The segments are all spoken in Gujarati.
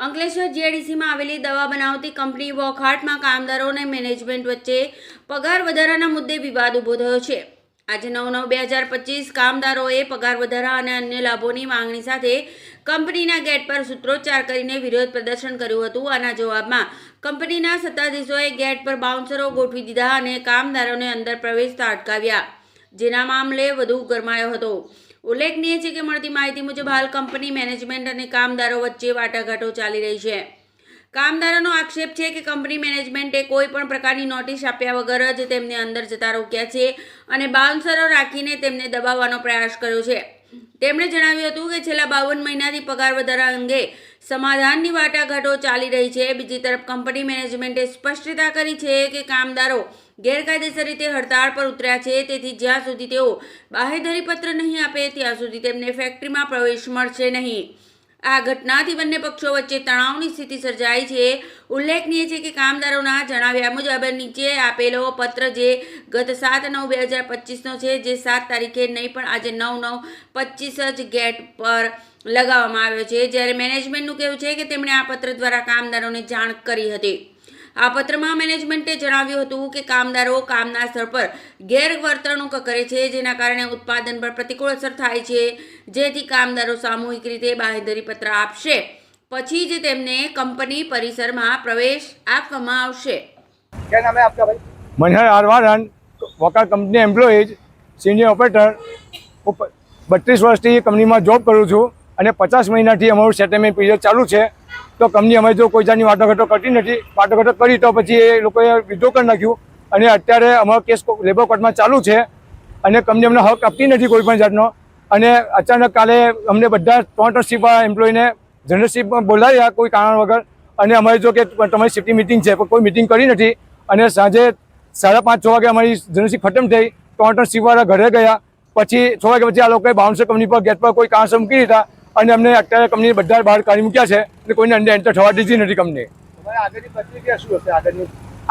અંકલેશ્વર જીઆઈડીસીમાં આવેલી દવા બનાવતી કંપની વોકહાર્ટમાં કામદારો અને મેનેજમેન્ટ વચ્ચે પગાર વધારાના મુદ્દે વિવાદ ઊભો થયો છે। આજે 9/9/2025 કામદારોએ પગાર વધારા અને અન્ય લાભોની માંગણી સાથે કંપનીના ગેટ પર સૂત્રોચ્ચાર કરીને વિરોધ પ્રદર્શન કર્યું હતું। આના જવાબમાં કંપનીના સત્તાધીશોએ ગેટ પર બાઉન્સરો ગોઠવી દીધા અને કામદારોને અંદર પ્રવેશતા અટકાવ્યા, જેના મામલે વધુ ગરમાયો હતો। ઉલ્લેખનીય છે કે મળતી માહિતી મુજબ હાલ કંપની મેનેજમેન્ટ અને કામદારો વચ્ચે વાટાઘાટો ચાલી રહી છે। કામદારોનો આક્ષેપ છે કે કંપની મેનેજમેન્ટે કોઈ પણ પ્રકારની નોટિસ આપ્યા વગર જ તેમને અંદર જતા રોક્યા છે અને બાઉન્સરો રાખીને તેમને દબાવવાનો પ્રયાસ કર્યો છે। તેમણે જણાવ્યું હતું કે છેલ્લા 52 મહિનાથી પગાર વધારા અંગે સમાધાનની વાટાઘાટો ચાલી રહી છે। બીજી તરફ કંપની મેનેજમેન્ટે સ્પષ્ટતા કરી છે કે કામદારો ગેરકાયદેસર રીતે હડતાળ પર ઉતર્યા છે, તેથી જ્યાં સુધી તેઓ બાહેધરી પત્ર નહીં આપે ત્યાં સુધી તેમને ફેક્ટરીમાં પ્રવેશ મળશે નહીં। આ ઘટનાથી બંને પક્ષો વચ્ચે તણાવની સ્થિતિ સર્જાઈ છે। ઉલ્લેખનીય છે કે કામદારોના જણાવ્યા મુજબ નીચે આપેલો પત્ર જે ગત 7/9/2025નો છે, જે 7 તારીખે નહીં પણ આજે 9/9/25 જ ગેટ પર લગાવવામાં આવ્યો છે, જ્યારે મેનેજમેન્ટનું કહેવું છે કે તેમણે આ પત્ર દ્વારા કામદારોને જાણ કરી હતી। આ પત્રમાં મેનેજમેન્ટે જણાવ્યું હતું કે કામદારો કામના સ્થળ પર ગેરવર્તણૂક કરે છે, જેના કારણે ઉત્પાદન પર પ્રતિકૂળ અસર થાય છે, જેથી કામદારો સામૂહિક રીતે બાહેધરી પત્ર આપશે પછી જ તેમને કંપની પરિસરમાં પ્રવેશ આપવામાં આવશે। क्या नाम है आपका भाई? मनहर आरवारन, Wockhardt company employees, senior operator. હું 32 વર્ષથી કંપનીમાં જોબ કરું છું અને 50 મહિનાથી અમારું સેટલમેન્ટ પીરિયડ ચાલુ છે। તો કંપની અમે જો કોઈ જાતની વાટાઘાટો કરતી નથી, વાટાઘાટો કરી તો પછી એ લોકોએ વિડ્રો કરી નાખ્યું અને અત્યારે અમારો કેસ લેબર કોર્ટમાં ચાલુ છે અને કંપની અમને હક આપતી નથી કોઈ પણ જાતનો। અને અચાનક કાલે અમને બધા 3 શિફ્ટવાળા એમ્પ્લોયને જનરલશીપમાં બોલાવ્યા કોઈ કારણ વગર અને અમારે જો કે તમારી શિફ્ટની મિટિંગ છે પણ કોઈ મિટિંગ કરી નથી અને સાંજે 5:30-6 વાગે અમારી જનરલશીપ ખતમ થઈ। 3 શિફ્ટવાળા ઘરે ગયા, પછી 6 વાગ્યા પછી આ લોકોએ બાઉન્સર કંપની પર ગેટ પર કોઈ કારણસર મૂકી દીધા અને અમને અત્યારે કંપની બધા બહાર કાઢી મૂક્યા છે અને કોઈને અંદર એન્ટર થવા દીધી નથી કંપની। તમારી આગળની પ્રતિક્રિયા શું હશે?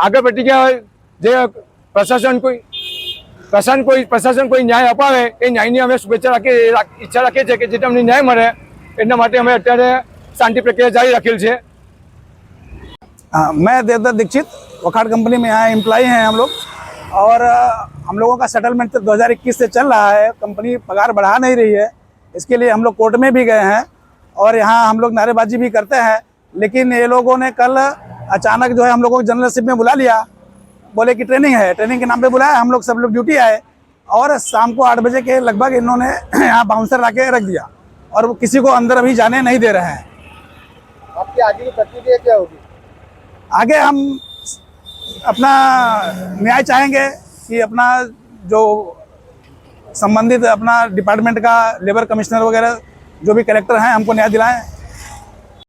આગળ પ્રતિક્રિયા જે પ્રશાસન કોઈ ન્યાય અપાવે એ ન્યાયની અમે શુભેચ્છા ઈચ્છા રાખીએ છીએ કે જેથી અમને ન્યાય મળે, એના માટે અમે અત્યારે શાંતિ પ્રક્રિયા જારી રાખેલ છે। मैं देवदत्त दीक्षित, वोकहार्ट कंपनी में यहाँ एम्प्लॉय हैं हम लोग और हम लोगों का सेटलमेंट 2021 से चल रहा है। कंपनी पगार बढ़ा नहीं रही है, इसके लिए हम लोग कोर्ट में भी गए हैं और यहाँ हम लोग नारेबाजी भी करते हैं। लेकिन ये लोगों ने कल अचानक जो है हम लोगों को जनरलशिप में बुला लिया, बोले कि ट्रेनिंग है, ट्रेनिंग के नाम पे बुलाया। हम लोग सब लोग ड्यूटी आए और शाम को 8 बजे के लगभग इन्होंने यहाँ बाउंसर ला के रख दिया और वो किसी को अंदर अभी जाने नहीं दे रहे हैं। आपकी आगे की प्रतिक्रिया क्या होगी? आगे हम अपना न्याय चाहेंगे कि अपना जो संबंधित अपना डिपार्टमेंट का लेबर कमिश्नर वगैरह जो भी कलेक्टर हैं हमको न्याय दिलाएं।